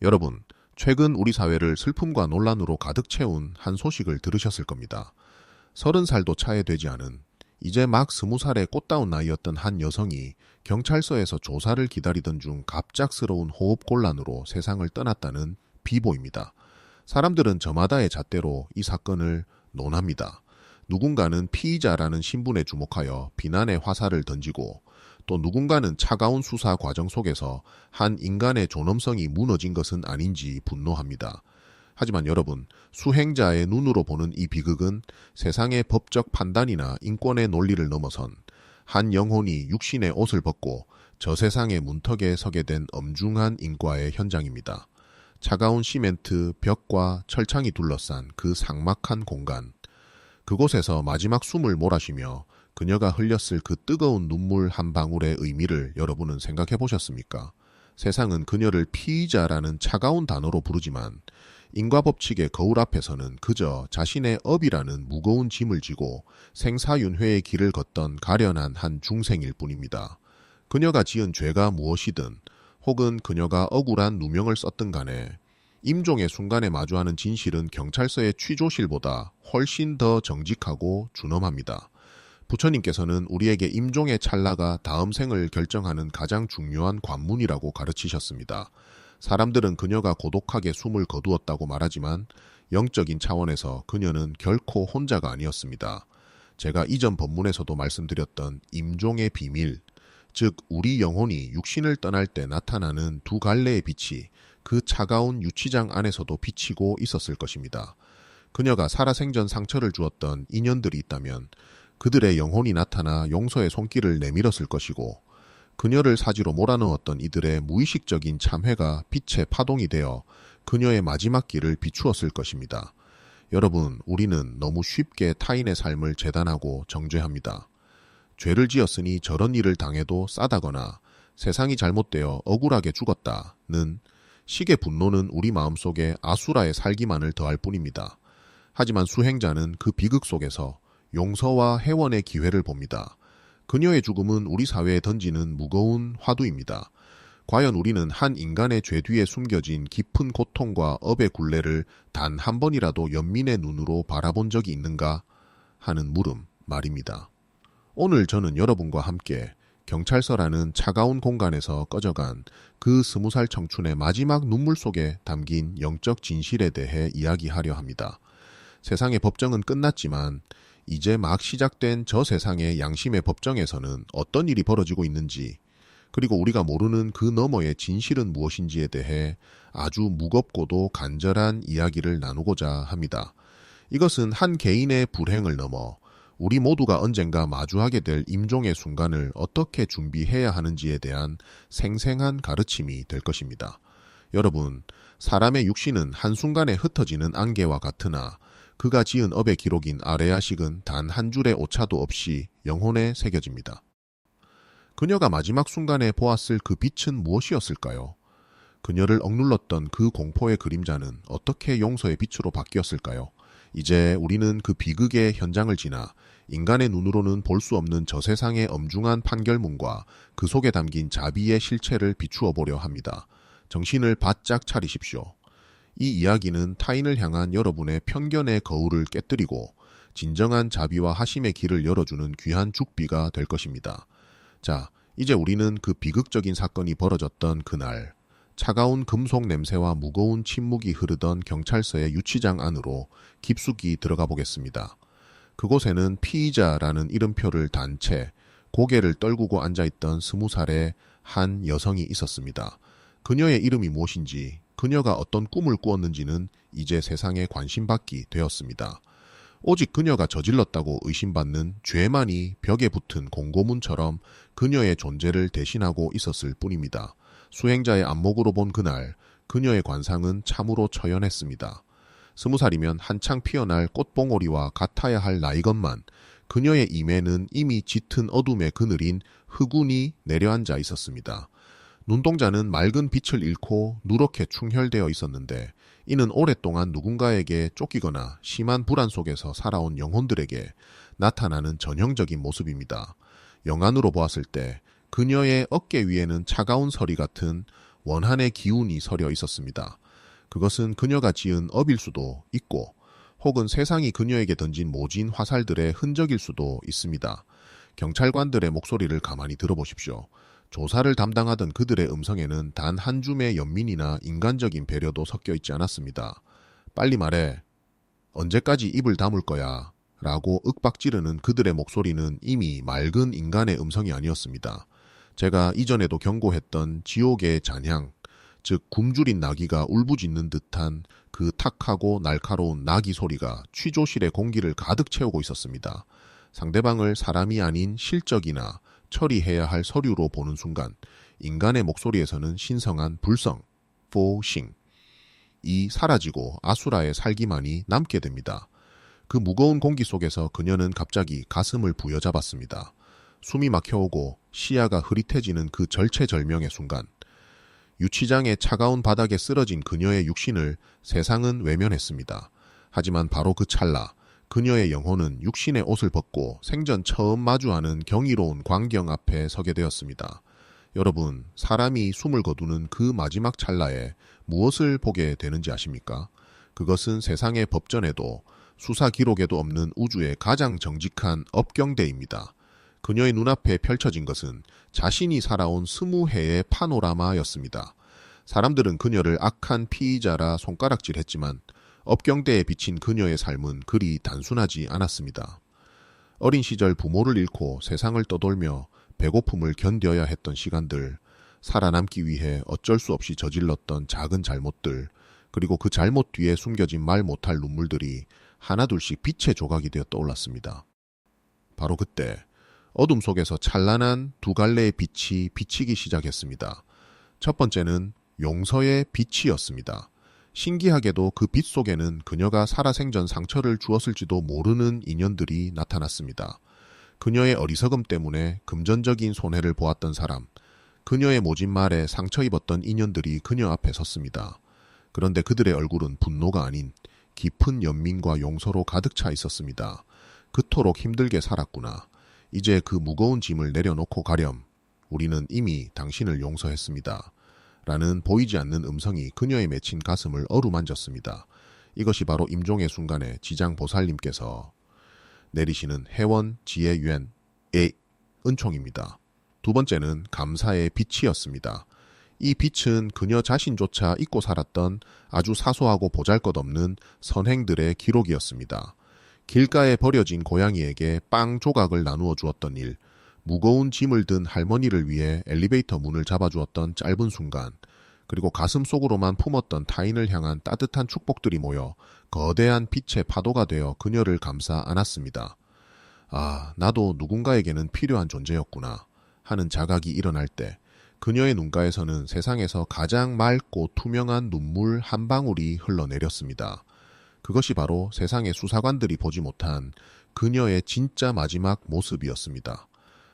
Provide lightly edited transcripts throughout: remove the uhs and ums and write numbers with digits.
여러분, 최근 우리 사회를 슬픔과 논란으로 가득 채운 한 소식을 들으셨을 겁니다. 30살도 차에 되지 않은 이제 막 20살의 꽃다운 나이였던 한 여성이 경찰서에서 조사를 기다리던 중 갑작스러운 호흡곤란으로 세상을 떠났다는 비보입니다. 사람들은 저마다의 잣대로 이 사건을 논합니다. 누군가는 피의자라는 신분에 주목하여 비난의 화살을 던지고, 또 누군가는 차가운 수사 과정 속에서 한 인간의 존엄성이 무너진 것은 아닌지 분노합니다. 하지만 여러분, 수행자의 눈으로 보는 이 비극은 세상의 법적 판단이나 인권의 논리를 넘어선 한 영혼이 육신의 옷을 벗고 저 세상의 문턱에 서게 된 엄중한 인과의 현장입니다. 차가운 시멘트, 벽과 철창이 둘러싼 그 삭막한 공간, 그곳에서 마지막 숨을 몰아쉬며 그녀가 흘렸을 그 뜨거운 눈물 한 방울의 의미를 여러분은 생각해 보셨습니까? 세상은 그녀를 피의자라는 차가운 단어로 부르지만 인과법칙의 거울 앞에서는 그저 자신의 업이라는 무거운 짐을 지고 생사윤회의 길을 걷던 가련한 한 중생일 뿐입니다. 그녀가 지은 죄가 무엇이든 혹은 그녀가 억울한 누명을 썼든 간에 임종의 순간에 마주하는 진실은 경찰서의 취조실보다 훨씬 더 정직하고 준엄합니다. 부처님께서는 우리에게 임종의 찰나가 다음 생을 결정하는 가장 중요한 관문이라고 가르치셨습니다. 사람들은 그녀가 고독하게 숨을 거두었다고 말하지만 영적인 차원에서 그녀는 결코 혼자가 아니었습니다. 제가 이전 법문에서도 말씀드렸던 임종의 비밀, 즉 우리 영혼이 육신을 떠날 때 나타나는 두 갈래의 빛이 그 차가운 유치장 안에서도 비치고 있었을 것입니다. 그녀가 살아생전 상처를 주었던 인연들이 있다면 그들의 영혼이 나타나 용서의 손길을 내밀었을 것이고, 그녀를 사지로 몰아넣었던 이들의 무의식적인 참회가 빛의 파동이 되어 그녀의 마지막 길을 비추었을 것입니다. 여러분, 우리는 너무 쉽게 타인의 삶을 재단하고 정죄합니다. 죄를 지었으니 저런 일을 당해도 싸다거나 세상이 잘못되어 억울하게 죽었다는 식의 분노는 우리 마음속에 아수라의 살기만을 더할 뿐입니다. 하지만 수행자는 그 비극 속에서 용서와 회원의 기회를 봅니다. 그녀의 죽음은 우리 사회에 던지는 무거운 화두입니다. 과연 우리는 한 인간의 죄 뒤에 숨겨진 깊은 고통과 업의 굴레를 단 한 번이라도 연민의 눈으로 바라본 적이 있는가 하는 물음 말입니다. 오늘 저는 여러분과 함께 경찰서라는 차가운 공간에서 꺼져간 그 20살 청춘의 마지막 눈물 속에 담긴 영적 진실에 대해 이야기하려 합니다. 세상의 법정은 끝났지만 이제 막 시작된 저 세상의 양심의 법정에서는 어떤 일이 벌어지고 있는지, 그리고 우리가 모르는 그 너머의 진실은 무엇인지에 대해 아주 무겁고도 간절한 이야기를 나누고자 합니다. 이것은 한 개인의 불행을 넘어 우리 모두가 언젠가 마주하게 될 임종의 순간을 어떻게 준비해야 하는지에 대한 생생한 가르침이 될 것입니다. 여러분, 사람의 육신은 한순간에 흩어지는 안개와 같으나 그가 지은 업의 기록인 아레아식은 단 한 줄의 오차도 없이 영혼에 새겨집니다. 그녀가 마지막 순간에 보았을 그 빛은 무엇이었을까요? 그녀를 억눌렀던 그 공포의 그림자는 어떻게 용서의 빛으로 바뀌었을까요? 이제 우리는 그 비극의 현장을 지나 인간의 눈으로는 볼 수 없는 저 세상의 엄중한 판결문과 그 속에 담긴 자비의 실체를 비추어 보려 합니다. 정신을 바짝 차리십시오. 이 이야기는 타인을 향한 여러분의 편견의 거울을 깨뜨리고 진정한 자비와 하심의 길을 열어주는 귀한 죽비가 될 것입니다. 자, 이제 우리는 그 비극적인 사건이 벌어졌던 그날, 차가운 금속 냄새와 무거운 침묵이 흐르던 경찰서의 유치장 안으로 깊숙이 들어가 보겠습니다. 그곳에는 피의자라는 이름표를 단 채 고개를 떨구고 앉아있던 20살의 한 여성이 있었습니다. 그녀의 이름이 무엇인지, 그녀가 어떤 꿈을 꾸었는지는 이제 세상에 관심받기 되었습니다. 오직 그녀가 저질렀다고 의심받는 죄만이 벽에 붙은 공고문처럼 그녀의 존재를 대신하고 있었을 뿐입니다. 수행자의 안목으로 본 그날, 그녀의 관상은 참으로 처연했습니다. 20살이면 한창 피어날 꽃봉오리와 같아야 할 나이건만 그녀의 임에는 이미 짙은 어둠의 그늘인 흑운이 내려앉아 있었습니다. 눈동자는 맑은 빛을 잃고 누렇게 충혈되어 있었는데, 이는 오랫동안 누군가에게 쫓기거나 심한 불안 속에서 살아온 영혼들에게 나타나는 전형적인 모습입니다. 영안으로 보았을 때 그녀의 어깨 위에는 차가운 서리 같은 원한의 기운이 서려 있었습니다. 그것은 그녀가 지은 업일 수도 있고 혹은 세상이 그녀에게 던진 모진 화살들의 흔적일 수도 있습니다. 경찰관들의 목소리를 가만히 들어보십시오. 조사를 담당하던 그들의 음성에는 단 한 줌의 연민이나 인간적인 배려도 섞여 있지 않았습니다. 빨리 말해. 언제까지 입을 다물 거야? 라고 윽박지르는 그들의 목소리는 이미 맑은 인간의 음성이 아니었습니다. 제가 이전에도 경고했던 지옥의 잔향, 즉 굶주린 나귀가 울부짖는 듯한 그 탁하고 날카로운 나귀 소리가 취조실의 공기를 가득 채우고 있었습니다. 상대방을 사람이 아닌 실적이나 처리해야 할 서류로 보는 순간 인간의 목소리에서는 신성한 불성, 포싱, 이 사라지고 아수라의 살기만이 남게 됩니다. 그 무거운 공기 속에서 그녀는 갑자기 가슴을 부여잡았습니다. 숨이 막혀오고 시야가 흐릿해지는 그 절체절명의 순간 유치장의 차가운 바닥에 쓰러진 그녀의 육신을 세상은 외면했습니다. 하지만 바로 그 찰나 그녀의 영혼은 육신의 옷을 벗고 생전 처음 마주하는 경이로운 광경 앞에 서게 되었습니다. 여러분, 사람이 숨을 거두는 그 마지막 찰나에 무엇을 보게 되는지 아십니까? 그것은 세상의 법전에도 수사 기록에도 없는 우주의 가장 정직한 업경대입니다. 그녀의 눈앞에 펼쳐진 것은 자신이 살아온 20회의 파노라마였습니다. 사람들은 그녀를 악한 피의자라 손가락질했지만 업경대에 비친 그녀의 삶은 그리 단순하지 않았습니다. 어린 시절 부모를 잃고 세상을 떠돌며 배고픔을 견뎌야 했던 시간들, 살아남기 위해 어쩔 수 없이 저질렀던 작은 잘못들, 그리고 그 잘못 뒤에 숨겨진 말 못할 눈물들이 하나둘씩 빛의 조각이 되어 떠올랐습니다. 바로 그때 어둠 속에서 찬란한 두 갈래의 빛이 비치기 시작했습니다. 첫 번째는 용서의 빛이었습니다. 신기하게도 그 빛 속에는 그녀가 살아생전 상처를 주었을지도 모르는 인연들이 나타났습니다. 그녀의 어리석음 때문에 금전적인 손해를 보았던 사람, 그녀의 모진 말에 상처 입었던 인연들이 그녀 앞에 섰습니다. 그런데 그들의 얼굴은 분노가 아닌 깊은 연민과 용서로 가득 차 있었습니다. 그토록 힘들게 살았구나. 이제 그 무거운 짐을 내려놓고 가렴. 우리는 이미 당신을 용서했습니다. 라는 보이지 않는 음성이 그녀의 맺힌 가슴을 어루만졌습니다. 이것이 바로 임종의 순간에 지장보살님께서 내리시는 해원, 지혜, 유엔의 은총입니다. 두 번째는 감사의 빛이었습니다. 이 빛은 그녀 자신조차 잊고 살았던 아주 사소하고 보잘것없는 선행들의 기록이었습니다. 길가에 버려진 고양이에게 빵 조각을 나누어 주었던 일, 무거운 짐을 든 할머니를 위해 엘리베이터 문을 잡아주었던 짧은 순간, 그리고 가슴 속으로만 품었던 타인을 향한 따뜻한 축복들이 모여 거대한 빛의 파도가 되어 그녀를 감싸 안았습니다. 아, 나도 누군가에게는 필요한 존재였구나 하는 자각이 일어날 때 그녀의 눈가에서는 세상에서 가장 맑고 투명한 눈물 한 방울이 흘러내렸습니다. 그것이 바로 세상의 수사관들이 보지 못한 그녀의 진짜 마지막 모습이었습니다.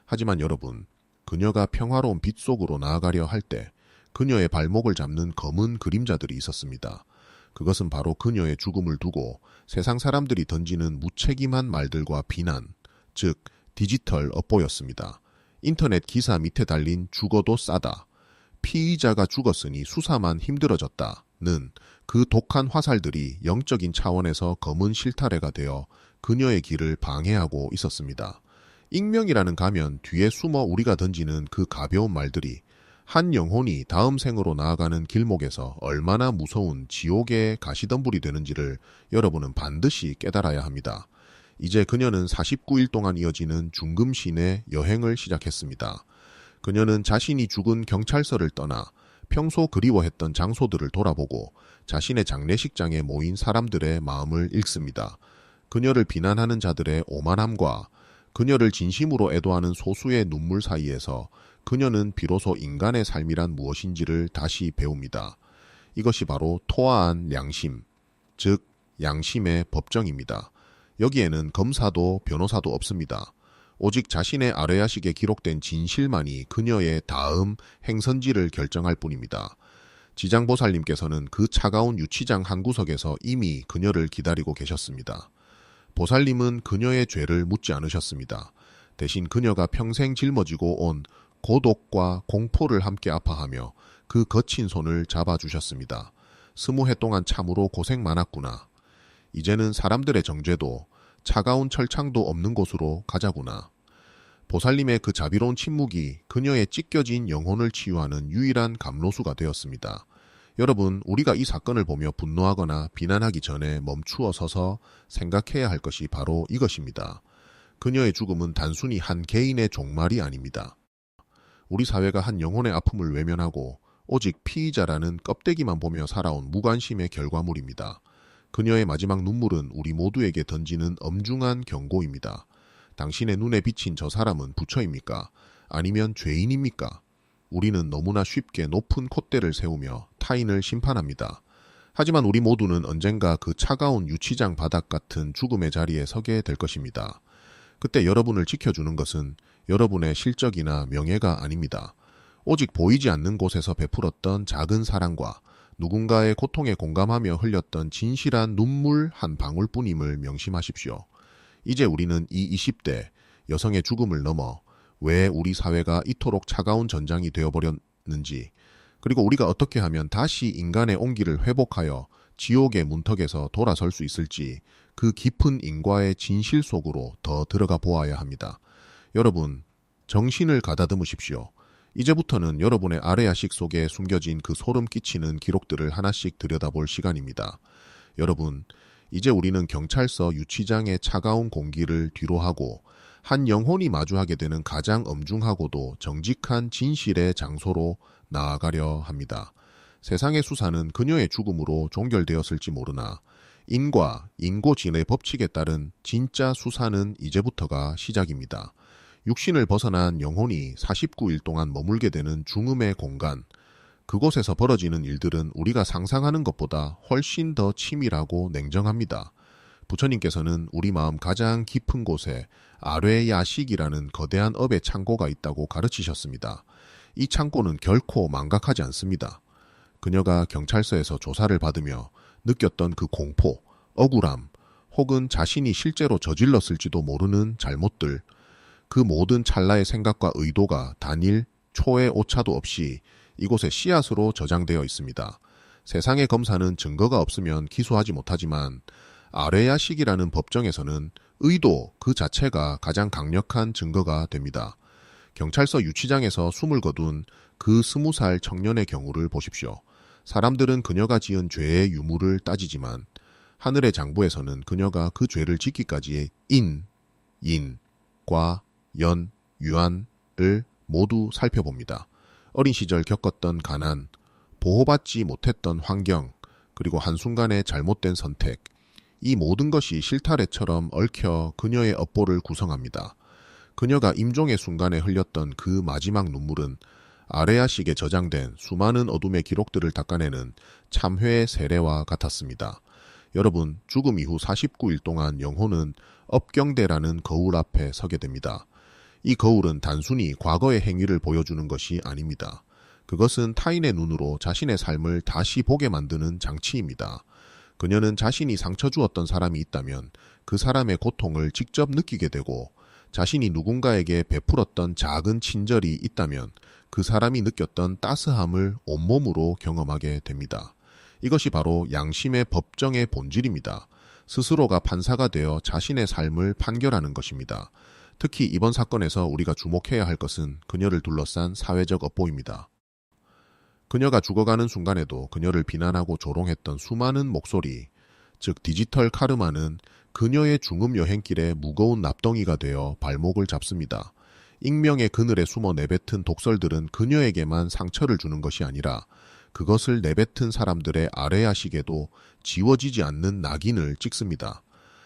하지만 여러분, 그녀가 평화로운 빛 속으로 나아가려 할 때 그녀의 발목을 잡는 검은 그림자들이 있었습니다. 그것은 바로 그녀의 죽음을 두고 세상 사람들이 던지는 무책임한 말들과 비난, 즉 디지털 업보였습니다. 인터넷 기사 밑에 달린 죽어도 싸다, 피의자가 죽었으니 수사만 힘들어졌다는 그 독한 화살들이 영적인 차원에서 검은 실타래가 되어 그녀의 길을 방해하고 있었습니다. 익명이라는 가면 뒤에 숨어 우리가 던지는 그 가벼운 말들이 한 영혼이 다음 생으로 나아가는 길목에서 얼마나 무서운 지옥의 가시덤불이 되는지를 여러분은 반드시 깨달아야 합니다. 이제 그녀는 49일 동안 이어지는 중금신의 여행을 시작했습니다. 그녀는 자신이 죽은 경찰서를 떠나 평소 그리워했던 장소들을 돌아보고 자신의 장례식장에 모인 사람들의 마음을 읽습니다. 그녀를 비난하는 자들의 오만함과 그녀를 진심으로 애도하는 소수의 눈물 사이에서 그녀는 비로소 인간의 삶이란 무엇인지를 다시 배웁니다. 이것이 바로 토아한 양심, 즉 양심의 법정입니다. 여기에는 검사도 변호사도 없습니다. 오직 자신의 아뢰야식에 기록된 진실만이 그녀의 다음 행선지를 결정할 뿐입니다. 지장보살님께서는 그 차가운 유치장 한 구석에서 이미 그녀를 기다리고 계셨습니다. 보살님은 그녀의 죄를 묻지 않으셨습니다. 대신 그녀가 평생 짊어지고 온 고독과 공포를 함께 아파하며 그 거친 손을 잡아주셨습니다. 20해 동안 참으로 고생 많았구나. 이제는 사람들의 정죄도 차가운 철창도 없는 곳으로 가자구나. 보살님의 그 자비로운 침묵이 그녀의 찢겨진 영혼을 치유하는 유일한 감로수가 되었습니다. 여러분, 우리가 이 사건을 보며 분노하거나 비난하기 전에 멈추어 서서 생각해야 할 것이 바로 이것입니다. 그녀의 죽음은 단순히 한 개인의 종말이 아닙니다. 우리 사회가 한 영혼의 아픔을 외면하고 오직 피의자라는 껍데기만 보며 살아온 무관심의 결과물입니다. 그녀의 마지막 눈물은 우리 모두에게 던지는 엄중한 경고입니다. 당신의 눈에 비친 저 사람은 부처입니까? 아니면 죄인입니까? 우리는 너무나 쉽게 높은 콧대를 세우며 타인을 심판합니다. 하지만 우리 모두는 언젠가 그 차가운 유치장 바닥 같은 죽음의 자리에 서게 될 것입니다. 그때 여러분을 지켜주는 것은 여러분의 실적이나 명예가 아닙니다. 오직 보이지 않는 곳에서 베풀었던 작은 사랑과 누군가의 고통에 공감하며 흘렸던 진실한 눈물 한 방울뿐임을 명심하십시오. 이제 우리는 이 20대 여성의 죽음을 넘어 왜 우리 사회가 이토록 차가운 전장이 되어버렸는지, 그리고 우리가 어떻게 하면 다시 인간의 온기를 회복하여 지옥의 문턱에서 돌아설 수 있을지 그 깊은 인과의 진실 속으로 더 들어가 보아야 합니다. 여러분, 정신을 가다듬으십시오. 이제부터는 여러분의 아래야식 속에 숨겨진 그 소름 끼치는 기록들을 하나씩 들여다볼 시간입니다. 여러분, 이제 우리는 경찰서 유치장의 차가운 공기를 뒤로하고 한 영혼이 마주하게 되는 가장 엄중하고도 정직한 진실의 장소로 나아가려 합니다. 세상의 수사는 그녀의 죽음으로 종결되었을지 모르나 인과 인고진의 법칙에 따른 진짜 수사는 이제부터가 시작입니다. 육신을 벗어난 영혼이 49일 동안 머물게 되는 중음의 공간, 그곳에서 벌어지는 일들은 우리가 상상하는 것보다 훨씬 더 치밀하고 냉정합니다. 부처님께서는 우리 마음 가장 깊은 곳에 아뢰야식이라는 거대한 업의 창고가 있다고 가르치셨습니다. 이 창고는 결코 망각하지 않습니다. 그녀가 경찰서에서 조사를 받으며 느꼈던 그 공포, 억울함, 혹은 자신이 실제로 저질렀을지도 모르는 잘못들, 그 모든 찰나의 생각과 의도가 단일, 초의 오차도 없이 이곳에 씨앗으로 저장되어 있습니다. 세상의 검사는 증거가 없으면 기소하지 못하지만 아뢰야식이라는 법정에서는 의도 그 자체가 가장 강력한 증거가 됩니다. 경찰서 유치장에서 숨을 거둔 그 20살 청년의 경우를 보십시오. 사람들은 그녀가 지은 죄의 유무를 따지지만 하늘의 장부에서는 그녀가 그 죄를 짓기까지의 과 연, 유안을 모두 살펴봅니다. 어린 시절 겪었던 가난, 보호받지 못했던 환경, 그리고 한순간의 잘못된 선택, 이 모든 것이 실타래처럼 얽혀 그녀의 업보를 구성합니다. 그녀가 임종의 순간에 흘렸던 그 마지막 눈물은 아레아식에 저장된 수많은 어둠의 기록들을 닦아내는 참회의 세례와 같았습니다. 여러분, 죽음 이후 49일 동안 영혼은 업경대라는 거울 앞에 서게 됩니다. 이 거울은 단순히 과거의 행위를 보여주는 것이 아닙니다. 그것은 타인의 눈으로 자신의 삶을 다시 보게 만드는 장치입니다. 그녀는 자신이 상처 주었던 사람이 있다면 그 사람의 고통을 직접 느끼게 되고, 자신이 누군가에게 베풀었던 작은 친절이 있다면 그 사람이 느꼈던 따스함을 온몸으로 경험하게 됩니다. 이것이 바로 양심의 법정의 본질입니다. 스스로가 판사가 되어 자신의 삶을 판결하는 것입니다. 특히 이번 사건에서 우리가 주목해야 할 것은 그녀를 둘러싼 사회적 업보입니다. 그녀가 죽어가는 순간에도 그녀를 비난하고 조롱했던 수많은 목소리, 즉 디지털 카르마는 그녀의 중음 여행길에 무거운 납덩이가 되어 발목을 잡습니다. 익명의 그늘에 숨어 내뱉은 독설들은 그녀에게만 상처를 주는 것이 아니라 그것을 내뱉은 사람들의 아래야식에도 지워지지 않는 낙인을 찍습니다.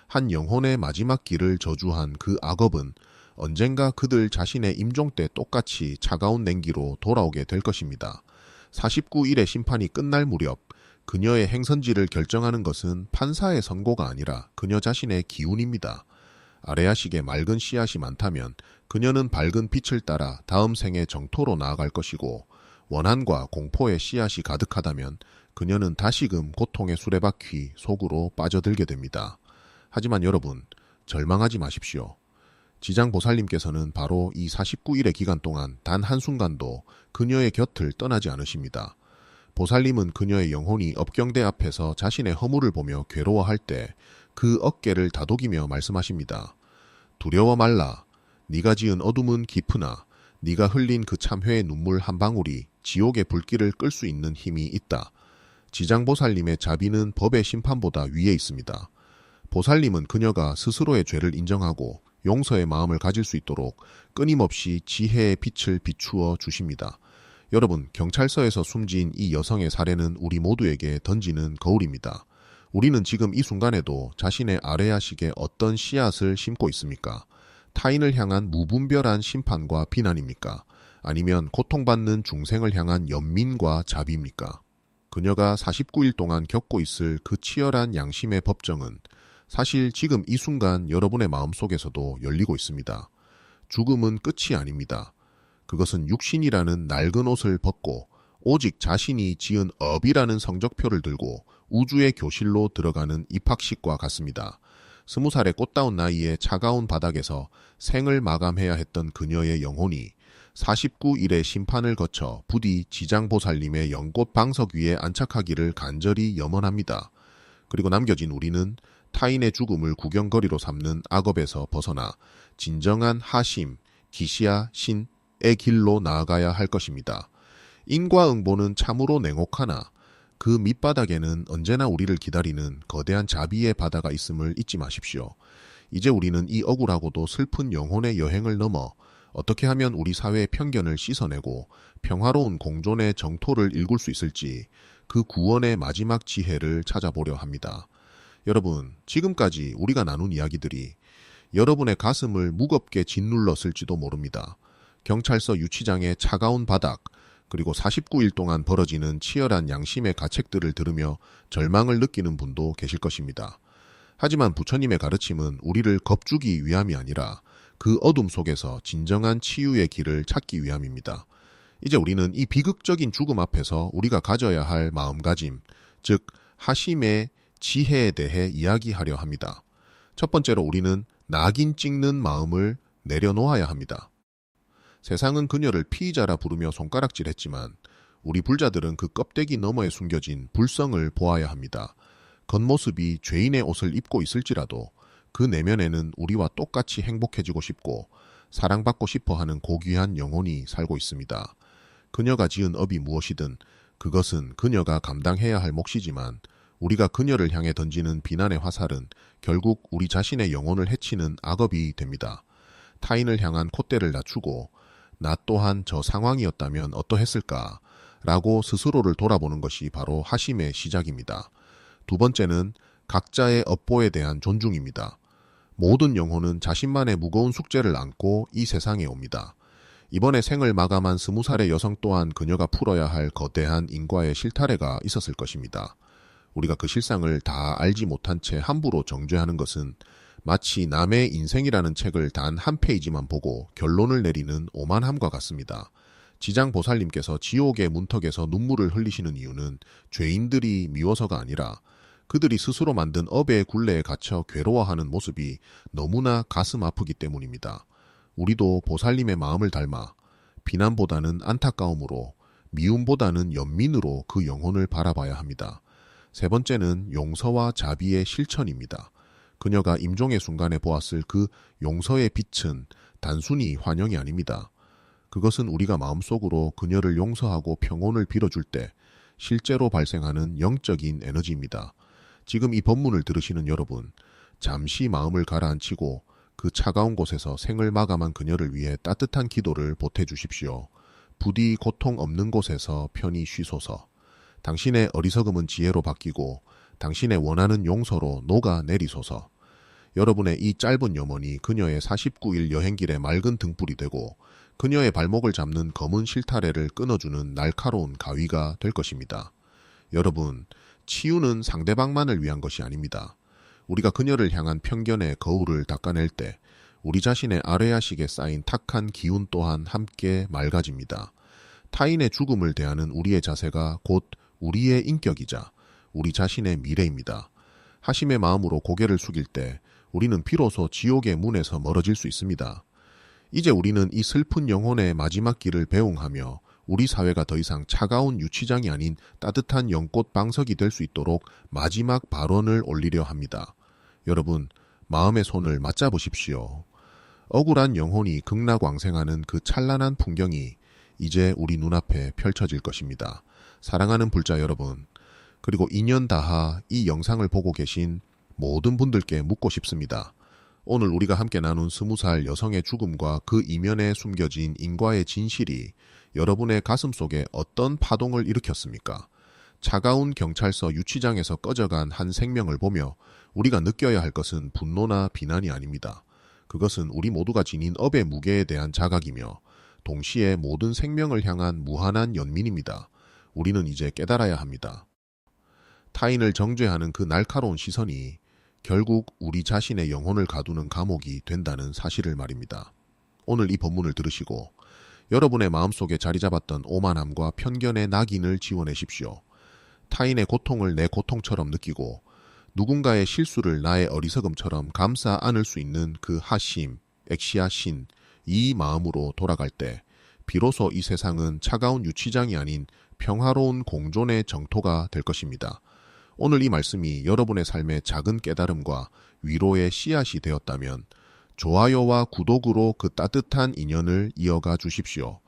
한 영혼의 마지막 길을 저주한 그 악업은 언젠가 그들 자신의 임종 때 똑같이 차가운 냉기로 돌아오게 될 것입니다. 49일의 심판이 끝날 무렵 그녀의 행선지를 결정하는 것은 판사의 선고가 아니라 그녀 자신의 기운입니다. 아레아식에 맑은 씨앗이 많다면 그녀는 밝은 빛을 따라 다음 생의 정토로 나아갈 것이고, 원한과 공포의 씨앗이 가득하다면 그녀는 다시금 고통의 수레바퀴 속으로 빠져들게 됩니다. 하지만 여러분, 절망하지 마십시오. 지장보살님께서는 바로 이 49일의 기간 동안 단 한순간도 그녀의 곁을 떠나지 않으십니다. 보살님은 그녀의 영혼이 업경대 앞에서 자신의 허물을 보며 괴로워할 때 그 어깨를 다독이며 말씀하십니다. 두려워 말라. 네가 지은 어둠은 깊으나 네가 흘린 그 참회의 눈물 한 방울이 지옥의 불길을 끌 수 있는 힘이 있다. 지장보살님의 자비는 법의 심판보다 위에 있습니다. 보살님은 그녀가 스스로의 죄를 인정하고 용서의 마음을 가질 수 있도록 끊임없이 지혜의 빛을 비추어 주십니다. 여러분, 경찰서에서 숨진 이 여성의 사례는 우리 모두에게 던지는 거울입니다. 우리는 지금 이 순간에도 자신의 아래야식에 어떤 씨앗을 심고 있습니까? 타인을 향한 무분별한 심판과 비난입니까? 아니면 고통받는 중생을 향한 연민과 자비입니까? 그녀가 49일 동안 겪고 있을 그 치열한 양심의 법정은 사실 지금 이 순간 여러분의 마음속에서도 열리고 있습니다. 죽음은 끝이 아닙니다. 그것은 육신이라는 낡은 옷을 벗고 오직 자신이 지은 업이라는 성적표를 들고 우주의 교실로 들어가는 입학식과 같습니다. 20살의 꽃다운 나이에 차가운 바닥에서 생을 마감해야 했던 그녀의 영혼이 49일의 심판을 거쳐 부디 지장보살님의 연꽃 방석 위에 안착하기를 간절히 염원합니다. 그리고 남겨진 우리는 타인의 죽음을 구경거리로 삼는 악업에서 벗어나 진정한 하심, 기시야, 신의 길로 나아가야 할 것입니다. 인과응보는 참으로 냉혹하나 그 밑바닥에는 언제나 우리를 기다리는 거대한 자비의 바다가 있음을 잊지 마십시오. 이제 우리는 이 억울하고도 슬픈 영혼의 여행을 넘어 어떻게 하면 우리 사회의 편견을 씻어내고 평화로운 공존의 정토를 일굴 수 있을지 그 구원의 마지막 지혜를 찾아보려 합니다. 여러분, 지금까지 우리가 나눈 이야기들이 여러분의 가슴을 무겁게 짓눌렀을지도 모릅니다. 경찰서 유치장의 차가운 바닥, 그리고 49일 동안 벌어지는 치열한 양심의 가책들을 들으며 절망을 느끼는 분도 계실 것입니다. 하지만 부처님의 가르침은 우리를 겁주기 위함이 아니라 그 어둠 속에서 진정한 치유의 길을 찾기 위함입니다. 이제 우리는 이 비극적인 죽음 앞에서 우리가 가져야 할 마음가짐, 즉 하심의 지혜에 대해 이야기하려 합니다. 첫 번째로 우리는 낙인 찍는 마음을 내려놓아야 합니다. 세상은 그녀를 피의자라 부르며 손가락질했지만 우리 불자들은 그 껍데기 너머에 숨겨진 불성을 보아야 합니다. 겉모습이 죄인의 옷을 입고 있을지라도 그 내면에는 우리와 똑같이 행복해지고 싶고 사랑받고 싶어하는 고귀한 영혼이 살고 있습니다. 그녀가 지은 업이 무엇이든 그것은 그녀가 감당해야 할 몫이지만 우리가 그녀를 향해 던지는 비난의 화살은 결국 우리 자신의 영혼을 해치는 악업이 됩니다. 타인을 향한 콧대를 낮추고 나 또한 저 상황이었다면 어떠했을까? 라고 스스로를 돌아보는 것이 바로 하심의 시작입니다. 두 번째는 각자의 업보에 대한 존중입니다. 모든 영혼은 자신만의 무거운 숙제를 안고 이 세상에 옵니다. 이번에 생을 마감한 20살의 여성 또한 그녀가 풀어야 할 거대한 인과의 실타래가 있었을 것입니다. 우리가 그 실상을 다 알지 못한 채 함부로 정죄하는 것은 마치 남의 인생이라는 책을 단 한 페이지만 보고 결론을 내리는 오만함과 같습니다. 지장보살님께서 지옥의 문턱에서 눈물을 흘리시는 이유는 죄인들이 미워서가 아니라 그들이 스스로 만든 업의 굴레에 갇혀 괴로워하는 모습이 너무나 가슴 아프기 때문입니다. 우리도 보살님의 마음을 닮아 비난보다는 안타까움으로, 미움보다는 연민으로 그 영혼을 바라봐야 합니다. 세 번째는 용서와 자비의 실천입니다. 그녀가 임종의 순간에 보았을 그 용서의 빛은 단순히 환영이 아닙니다. 그것은 우리가 마음속으로 그녀를 용서하고 평온을 빌어줄 때 실제로 발생하는 영적인 에너지입니다. 지금 이 법문을 들으시는 여러분, 잠시 마음을 가라앉히고 그 차가운 곳에서 생을 마감한 그녀를 위해 따뜻한 기도를 보태주십시오. 부디 고통 없는 곳에서 편히 쉬소서. 당신의 어리석음은 지혜로 바뀌고 당신의 원하는 용서로 녹아내리소서. 여러분의 이 짧은 염원이 그녀의 49일 여행길의 맑은 등불이 되고 그녀의 발목을 잡는 검은 실타래를 끊어주는 날카로운 가위가 될 것입니다. 여러분, 치유는 상대방만을 위한 것이 아닙니다. 우리가 그녀를 향한 편견의 거울을 닦아낼 때 우리 자신의 아래야식에 쌓인 탁한 기운 또한 함께 맑아집니다. 타인의 죽음을 대하는 우리의 자세가 곧 우리의 인격이자 우리 자신의 미래입니다. 하심의 마음으로 고개를 숙일 때 우리는 비로소 지옥의 문에서 멀어질 수 있습니다. 이제 우리는 이 슬픈 영혼의 마지막 길을 배웅하며 우리 사회가 더 이상 차가운 유치장이 아닌 따뜻한 연꽃 방석이 될 수 있도록 마지막 발언을 올리려 합니다. 여러분, 마음의 손을 맞잡으십시오. 억울한 영혼이 극락왕생하는 그 찬란한 풍경이 이제 우리 눈앞에 펼쳐질 것입니다. 사랑하는 불자 여러분, 그리고 인연 다하 이 영상을 보고 계신 모든 분들께 묻고 싶습니다. 오늘 우리가 함께 나눈 20살 여성의 죽음과 그 이면에 숨겨진 인과의 진실이 여러분의 가슴 속에 어떤 파동을 일으켰습니까? 차가운 경찰서 유치장에서 꺼져간 한 생명을 보며 우리가 느껴야 할 것은 분노나 비난이 아닙니다. 그것은 우리 모두가 지닌 업의 무게에 대한 자각이며 동시에 모든 생명을 향한 무한한 연민입니다. 우리는 이제 깨달아야 합니다. 타인을 정죄하는 그 날카로운 시선이 결국 우리 자신의 영혼을 가두는 감옥이 된다는 사실을 말입니다. 오늘 이 본문을 들으시고 여러분의 마음속에 자리 잡았던 오만함과 편견의 낙인을 지워내십시오. 타인의 고통을 내 고통처럼 느끼고 누군가의 실수를 나의 어리석음처럼 감싸 안을 수 있는 그 하심, 엑시아 신, 이 마음으로 돌아갈 때 비로소 이 세상은 차가운 유치장이 아닌 평화로운 공존의 정토가 될 것입니다. 오늘 이 말씀이 여러분의 삶의 작은 깨달음과 위로의 씨앗이 되었다면 좋아요와 구독으로 그 따뜻한 인연을 이어가 주십시오.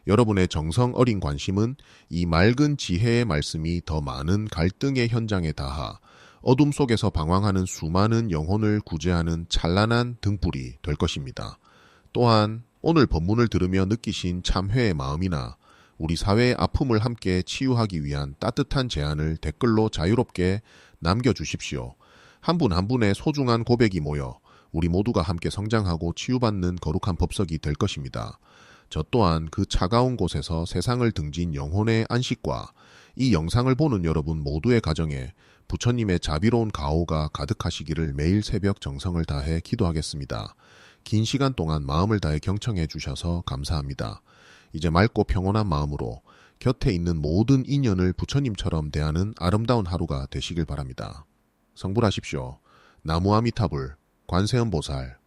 여러분의 정성 어린 관심은 이 맑은 지혜의 말씀이 더 많은 갈등의 현장에 닿아 어둠 속에서 방황하는 수많은 영혼을 구제하는 찬란한 등불이 될 것입니다. 또한 오늘 본문을 들으며 느끼신 참회의 마음이나 우리 사회의 아픔을 함께 치유하기 위한 따뜻한 제안을 댓글로 자유롭게 남겨주십시오. 한 분 한 분의 소중한 고백이 모여 우리 모두가 함께 성장하고 치유받는 거룩한 법석이 될 것입니다. 저 또한 그 차가운 곳에서 세상을 등진 영혼의 안식과 이 영상을 보는 여러분 모두의 가정에 부처님의 자비로운 가호가 가득하시기를 매일 새벽 정성을 다해 기도하겠습니다. 긴 시간 동안 마음을 다해 경청해 주셔서 감사합니다. 이제 맑고 평온한 마음으로 곁에 있는 모든 인연을 부처님처럼 대하는 아름다운 하루가 되시길 바랍니다. 성불하십시오. 나무아미타불, 관세음보살,